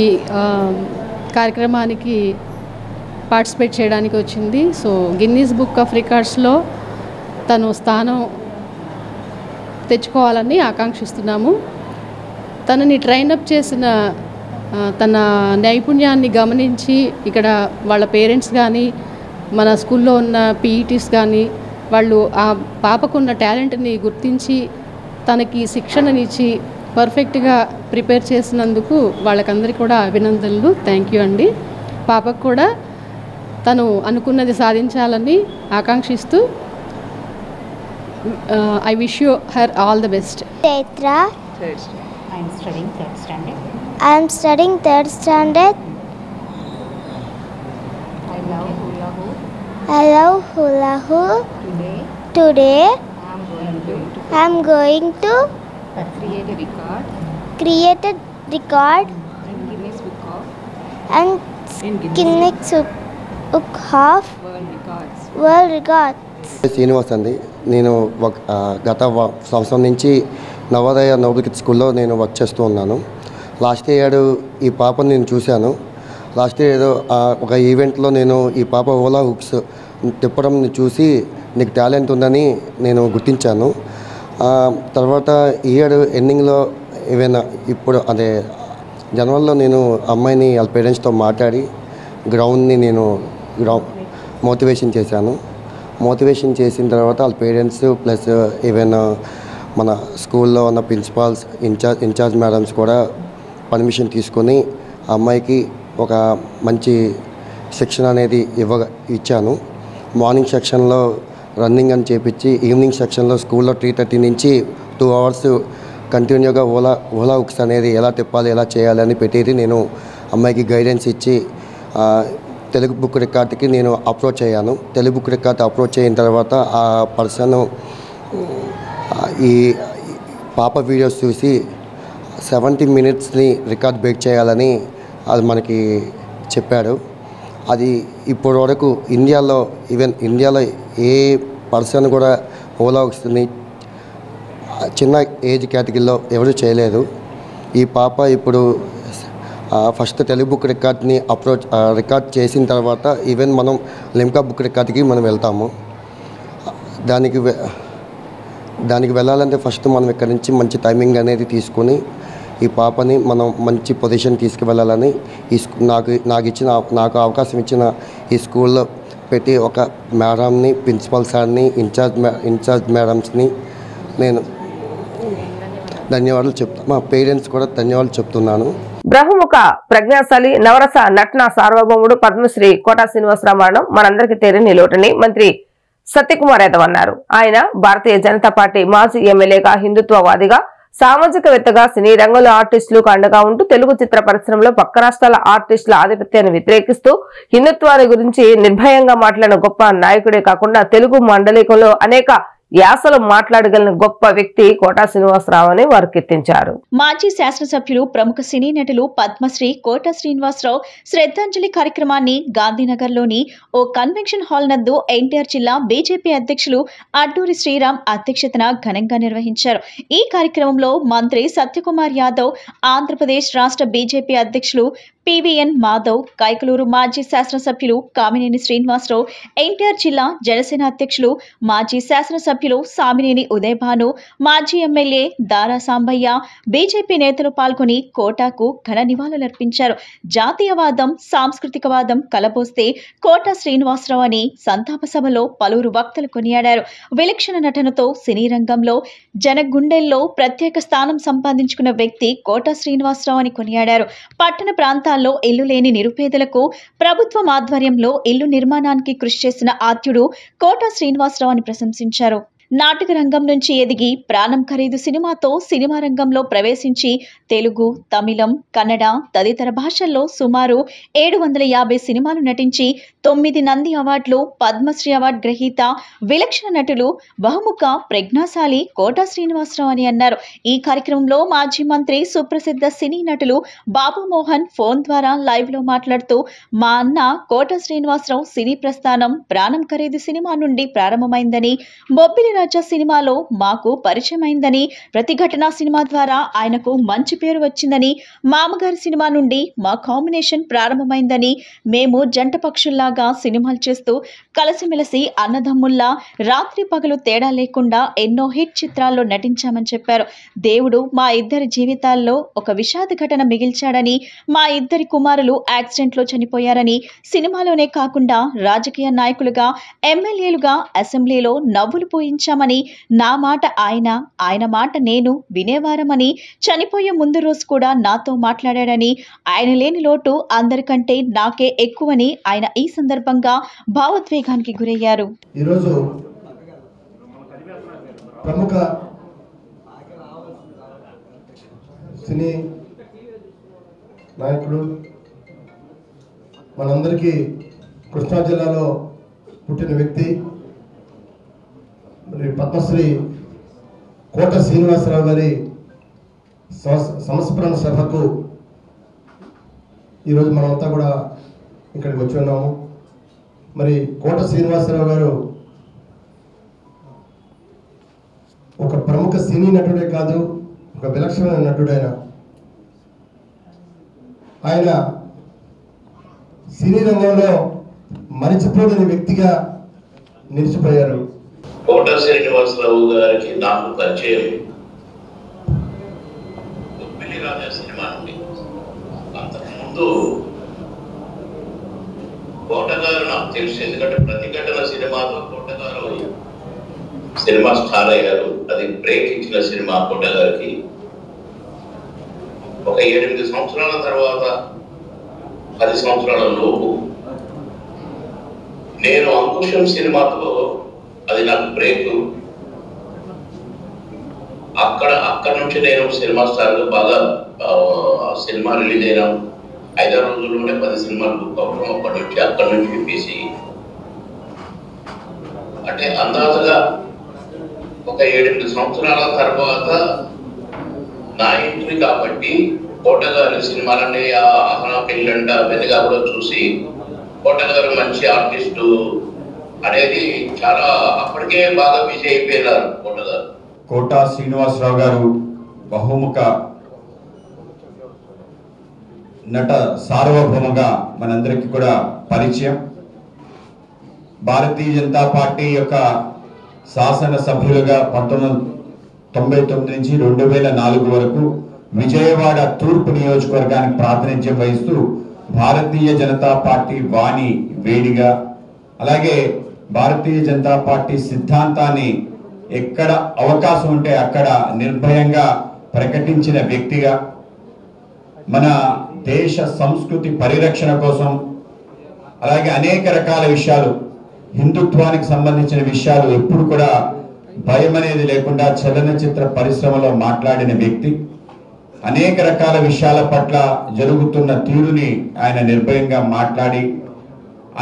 కార్యక్రమానికి పార్టిసిపేట్ చేయడానికి వచ్చింది. సో గిన్నిస్ బుక్ ఆఫ్ రికార్డ్స్లో తను స్థానం తెచ్చుకోవాలని ఆకాంక్షిస్తున్నాము. తనని ట్రైనప్ చేసిన తన నైపుణ్యాన్ని గమనించి ఇక్కడ వాళ్ళ పేరెంట్స్ కానీ, మన స్కూల్లో ఉన్న పీఈటీస్ కానీ వాళ్ళు ఆ పాపకున్న టాలెంట్ని గుర్తించి తనకి శిక్షణనిచ్చి పర్ఫెక్ట్గా ప్రిపేర్ చేసినందుకు వాళ్ళకందరికీ కూడా అభినందనలు. థ్యాంక్ యూ అండి. పాపకు కూడా తను అనుకున్నది సాధించాలని ఆకాంక్షిస్తూ I wish you her all the best. Chaitra. I am studying third standard. I love hula hoop. Today I am going to create a record and Guinness Book of World Records. Srinivas అండి. నేను గత సంవత్సరం నుంచి నవోదయ నోబెల్ కిడ్స్ స్కూల్లో నేను వర్క్ చేస్తూ ఉన్నాను. లాస్ట్ ఇయర్ ఈ పాపను నేను చూశాను. లాస్ట్ ఇయర్ ఒక ఈవెంట్లో నేను ఈ పాప హోలా హుక్స్ తిప్పడం చూసి నీకు టాలెంట్ ఉందని నేను గుర్తించాను. తర్వాత ఇయర్ ఎండింగ్లో ఏమైనా ఇప్పుడు అదే జనవరిలో నేను అమ్మాయిని వాళ్ళ పేరెంట్స్తో మాట్లాడి గ్రౌండ్ని నేను మోటివేషన్ చేశాను. మోటివేషన్ చేసిన తర్వాత వాళ్ళ పేరెంట్స్ ప్లస్ ఏమైనా మన స్కూల్లో ఉన్న ప్రిన్సిపాల్స్ ఇన్ఛార్జ్ మేడమ్స్ కూడా పర్మిషన్ తీసుకొని ఆ అమ్మాయికి ఒక మంచి శిక్షణ అనేది ఇచ్చాను. మార్నింగ్ సెక్షన్లో రన్నింగ్ అని చేపించి ఈవినింగ్ సెక్షన్లో స్కూల్లో 3:30 నుంచి 2 hours కంటిన్యూగా ఓలా హుక్స్ అనేది ఎలా తిప్పాలి ఎలా చేయాలని పెట్టేది నేను అమ్మాయికి గైడెన్స్ ఇచ్చి తెలుగు బుక్ రికార్డ్కి నేను అప్రోచ్ అయ్యాను. తెలుగు బుక్ రికార్డ్ అప్రోచ్ అయిన తర్వాత ఆ పర్సన్ ఈ పాప వీడియోస్ చూసి 70 minutesని రికార్డ్ బ్రేక్ చేయాలని అది మనకి చెప్పాడు. అది ఇప్పటి వరకు ఇండియాలో ఏ పర్సన్ కూడా ఓలా హుక్స్ని చిన్న ఏజ్ కేటగిరీలో ఎవరు చేయలేదు. ఈ పాప ఇప్పుడు ఫస్ట్ తెలుగు బుక్ రికార్డ్ని రికార్డ్ చేసిన తర్వాత ఈవెన్ మనం లిమ్కా బుక్ రికార్డ్కి మనం వెళ్తాము. దానికి వెళ్ళాలంటే ఫస్ట్ మనం ఇక్కడ నుంచి మంచి టైమింగ్ అనేది తీసుకొని ఈ పాపని మనం మంచి పొజిషన్ తీసుకువెళ్ళాలని నాకు అవకాశం ఇచ్చిన ఈ స్కూల్లో పెట్టి ఒక మేడంని ప్రిన్సిపల్ సార్ని ఇన్ఛార్జ్ మేడమ్స్ని నేను ధన్యవాదాలు మా పేరెంట్స్ కూడా ధన్యవాదాలు చెప్తున్నాను. బ్రహ్మముఖ ప్రజ్ఞాశాలి నవరస నటన సార్వభౌముడు పద్మశ్రీ కోటా శ్రీనివాసరావు మరణం మనందరికీ తెలియని లోటని మంత్రి సత్యకుమార్ యాదవ్ అన్నారు. ఆయన భారతీయ జనతా పార్టీ మాజీ ఎమ్మెల్యేగా, హిందుత్వవాదిగా, సామాజికవేత్తగా, సినీ రంగంలో ఆర్టిస్టులకు అండగా ఉంటూ తెలుగు చిత్ర పరిశ్రమలో పక్క రాష్ట్రాల ఆర్టిస్టుల ఆధిపత్యాన్ని వ్యతిరేకిస్తూ హిందుత్వాన్ని గురించి నిర్భయంగా మాట్లాడిన గొప్ప నాయకుడే కాకుండా తెలుగు మండలికంలో అనేక యాసలు మాట్లాడగలిగిన గొప్ప వ్యక్తి కోటా శ్రీనివాసరావు అని వారు కీర్తించారు. మాజీ శాసనసభ్యులు, ప్రముఖ సినీ నటులు పద్మశ్రీ కోటా శ్రీనివాసరావు శ్రద్ధాంజలి కార్యక్రమాన్ని గాంధీనగర్లోని ఓ కన్వెన్షన్ హాల్ నందు ఎన్టీఆర్ జిల్లా బీజేపీ అధ్యక్షులు అడ్డూరి శ్రీరామ్ అధ్యక్షతన ఘనంగా నిర్వహించారు. ఈ కార్యక్రమంలో మంత్రి సత్యకుమార్ యాదవ్, ఆంధ్రప్రదేశ్ రాష్ట్ర బీజేపీ అధ్యక్షులు పివిఎన్ మాధవ్, కైకలూరు మాజీ శాసనసభ్యులు కామినేని శ్రీనివాసరావు, ఎన్టీఆర్ జిల్లా జనసేన అధ్యక్షులు మాజీ శాసనసభ్యులు సామినేని ఉదయభాను, మాజీ ఎమ్మెల్యే దారా సాంబయ్య, బీజేపీ నేతలు పాల్గొని కోటాకు ఘన నివాళులర్పించారు. జాతీయవాదం, సాంస్కృతికవాదం కలబోస్తే కోటా శ్రీనివాసరావు అని సంతాప సభలో పలువురు వక్తలు కొనియాడారు. విలక్షణ నటనతో సినీ రంగంలో జనగుండెల్లో ప్రత్యేక స్థానం సంపాదించుకున్న వ్యక్తి కోటా శ్రీనివాసరావు అని కొనియాడారు. పట్టణ ప్రాంతాల్లో ఇల్లు లేని నిరుపేదలకు ప్రభుత్వం ఆధ్వర్యంలో ఇల్లు నిర్మాణానికి కృషి చేసిన ఆద్యుడు కోటా శ్రీనివాసరావు అని ప్రశంసించారు. నాటక రంగం నుంచి ఎదిగి ప్రాణం ఖరీదు సినిమాతో సినిమా రంగంలో ప్రవేశించి తెలుగు, తమిళం, కన్నడ తదితర భాషల్లో సుమారు 750 సినిమాలు నటించి 9 నంది అవార్డులు, పద్మశ్రీ అవార్డు గ్రహీత విలక్షణ నటులు, బహుముఖ ప్రజ్ఞాశాలి కోటా శ్రీనివాసరావు అని అన్నారు. ఈ కార్యక్రమంలో మాజీ మంత్రి, సుప్రసిద్ధ సినీ నటులు బాబు మోహన్ ఫోన్ ద్వారా లైవ్ లో మాట్లాడుతూ, మా అన్న కోటా శ్రీనివాసరావు సినీ ప్రస్థానం ప్రాణం ఖరీదు సినిమా నుండి ప్రారంభమైందని, బొబ్బిలి రాజా సినిమాలో మాకు పరిచయమైందని, ప్రతిఘటన సినిమా ద్వారా ఆయనకు మంచి పేరు వచ్చిందని, మామగారి సినిమా నుండి మా కాంబినేషన్ ప్రారంభమైందని, మేము జంట పక్షుల్లాగా సినిమాలు చేస్తూ కలిసిమెలిసి అన్నదమ్ముల్లా రాత్రి పగలు తేడా లేకుండా ఎన్నో హిట్ చిత్రాల్లో నటించామని చెప్పారు. దేవుడు మా ఇద్దరి జీవితాల్లో ఒక విషాద ఘటన మిగిల్చాడని, మా ఇద్దరి కుమారులు యాక్సిడెంట్లో చనిపోయారని, సినిమాలోనే కాకుండా రాజకీయ నాయకులుగా, ఎమ్మెల్యేలుగా అసెంబ్లీలో నవ్వులు పూయించామని, నా మాట ఆయన, ఆయన మాట నేను వినేవారమని, చనిపోయే ముందు రోజు కూడా నాతో మాట్లాడాడని, ఆయన లేని లోటు అందరికంటే నాకే ఎక్కువని ఆయన ఈ సందర్భంగా భావోద్వేగానికి గురయ్యారు. ఈరోజు ప్రముఖ సినీ నాయకుడు, మనందరికీ కృష్ణా జిల్లాలో పుట్టిన వ్యక్తి, మరి పద్మశ్రీ కోటా శ్రీనివాసరావు గారి సంస్మరణ సభకు ఈరోజు మనమంతా కూడా ఇక్కడికి వచ్చి ఉన్నాము. మరి కోటా శ్రీనివాసరావు గారు ఒక ప్రముఖ సినీ నటుడే కాదు, ఒక విలక్షణ నటుడైన ఆయన సినీ రంగంలో మరిచిపోలేని వ్యక్తిగా నిలిచిపోయారు. కోట శ్రీనివాసరావు గారికి నాకు పరిచయం పెళ్లి రాజా సినిమా నుండి. అంతకుముందు కోట గారు నాకు తెలుసు, ఎందుకంటే ప్రతిఘటన సినిమాతో కోట గారు సినిమా స్టార్ అయ్యారు. అది బ్రేక్ ఇచ్చిన సినిమా కోట గారికి. ఒక 7-8 సంవత్సరాల తర్వాత 10 సంవత్సరాల లోపు నేను అంకుశం సినిమాతో, అది నాకు బ్రేక్. అక్కడ నుంచి నేను సినిమా స్టార్ బాగా సినిమా రిలీజ్ అయినాం. 5 రోజుల్లోనే 10 సినిమాలు బుక్ అవడం. అక్కడి నుంచి చెప్పేసి అంటే అందాజుగా ఒక 7-8 సంవత్సరాల తర్వాత నా ఎంట్రీ కాబట్టి కోట గారి సినిమాలన్నీ ఆహ్నా పెళ్ళంట వెనక కూడా చూసి కోట గారు మంచి ఆర్టిస్టు అనేది చాలా అప్పటికే బాగా బిజీ అయిపోయినారు కోట గారు. కోట శ్రీనివాసరావు గారు బహుముఖ నట సార్వభౌమగా మనందరికీ కూడా పరిచయం. భారతీయ జనతా పార్టీ యొక్క శాసనసభ్యులుగా 1999 నుంచి 2004 వరకు విజయవాడ తూర్పు నియోజకవర్గానికి ప్రాతినిధ్యం వహిస్తూ భారతీయ జనతా పార్టీ వాణి వేడిగా, అలాగే భారతీయ జనతా పార్టీ సిద్ధాంతాన్ని ఎక్కడ అవకాశం ఉంటే అక్కడ నిర్భయంగా ప్రకటించిన వ్యక్తిగా, మన దేశ సంస్కృతి పరిరక్షణ కోసం, అలాగే అనేక రకాల విషయాలు, హిందుత్వానికి సంబంధించిన విషయాలు ఎప్పుడు కూడా భయం అనేది లేకుండా చలనచిత్ర పరిశ్రమలో మాట్లాడిన వ్యక్తి. అనేక రకాల విషయాల పట్ల జరుగుతున్న తీరుని ఆయన నిర్భయంగా మాట్లాడి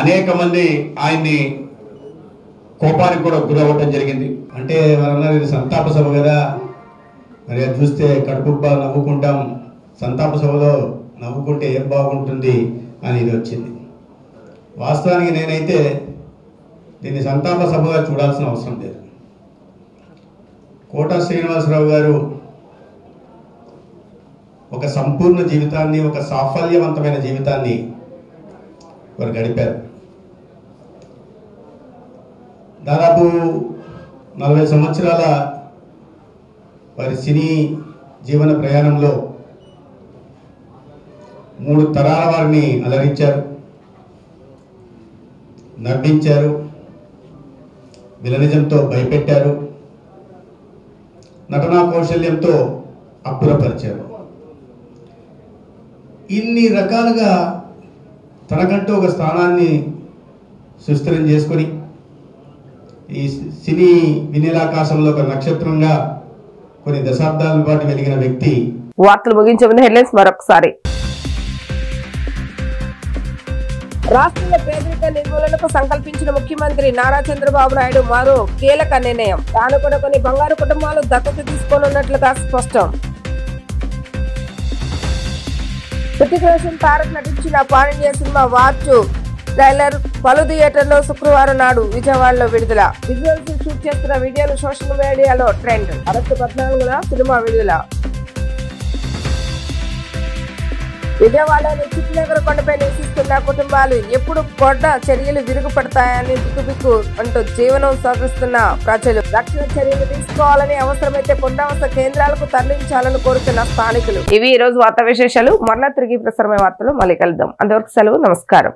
అనేక మంది ఆయన్ని కోపానికి కూడా గురవ్వటం జరిగింది. అంటే వారన్నారు ఇది సంతాప సభ కదా, మరి అది చూస్తే కడుపుబ్బా నవ్వుకుంటాం, సంతాప సభలో నవ్వుకుంటే ఏం బాగుంటుంది అని ఇది వచ్చింది. వాస్తవానికి నేనైతే దీన్ని సంతాప సభగా చూడాల్సిన అవసరం లేదు. కోట శ్రీనివాసరావు గారు ఒక సంపూర్ణ జీవితాన్ని, ఒక సాఫల్యవంతమైన జీవితాన్ని వారు గడిపారు. దాదాపు 40 సంవత్సరాల వారి సినీ జీవన ప్రయాణంలో 3 తరాల వారిని అలరించారు, నవ్వించారు, విలనిజంతో భయపెట్టారు, నటనా కౌశల్యంతో అబ్బురపరిచారు. ఇన్ని రకాలుగా తనకంటూ ఒక స్థానాన్ని సుస్థిరం చేసుకొని ఈ సినీ వినీలాకాశంలో ఒక నక్షత్రంగా కొన్ని దశాబ్దాల పాటు వెలిగిన వ్యక్తి. వార్తలు ముగించే ముందు హెడ్లైన్స్ మరొకసారి. రాష్ట్రంలో పేదరిక నిర్మూలనకు సంకల్పించిన ముఖ్యమంత్రి నారా చంద్రబాబు నాయుడు మరో కీలక నిర్ణయం. తాను కూడా కొన్ని బంగారు కుటుంబాలు దత్తత తీసుకోనున్నట్లుగా స్పష్టం. హృతిక్ రోషన్ తారక్ నటించిన pan India cinema watch trailer పలు థియేటర్లో శుక్రవారం నాడు విజయవాడలో విడుదల. విజువల్స్ షూట్ చేస్తున్న వీడియోలు సోషల్ మీడియాలో ట్రెండ్. ఆగస్టు 14న సినిమా విడుదల. విజయవాడలోని చిట్నగర్ కొండపై నివసిస్తున్న కుటుంబాలు ఎప్పుడు కొండ చర్యలు విరుగుపడతాయని బిక్కుబిక్కు అంటూ జీవనం సాగిస్తున్న ప్రజలు రక్షణ చర్యలు తీసుకోవాలని, అవసరమైతే పునరావాస కేంద్రాలకు తరలించాలని కోరుతున్న స్థానికులు. ఇవి ఈ రోజు వార్తా విశేషాలు. మరలా తిరిగి ప్రసారమైన వార్తలు మళ్ళీ కలుద్దాం. అంతవరకు సెలవు. నమస్కారం.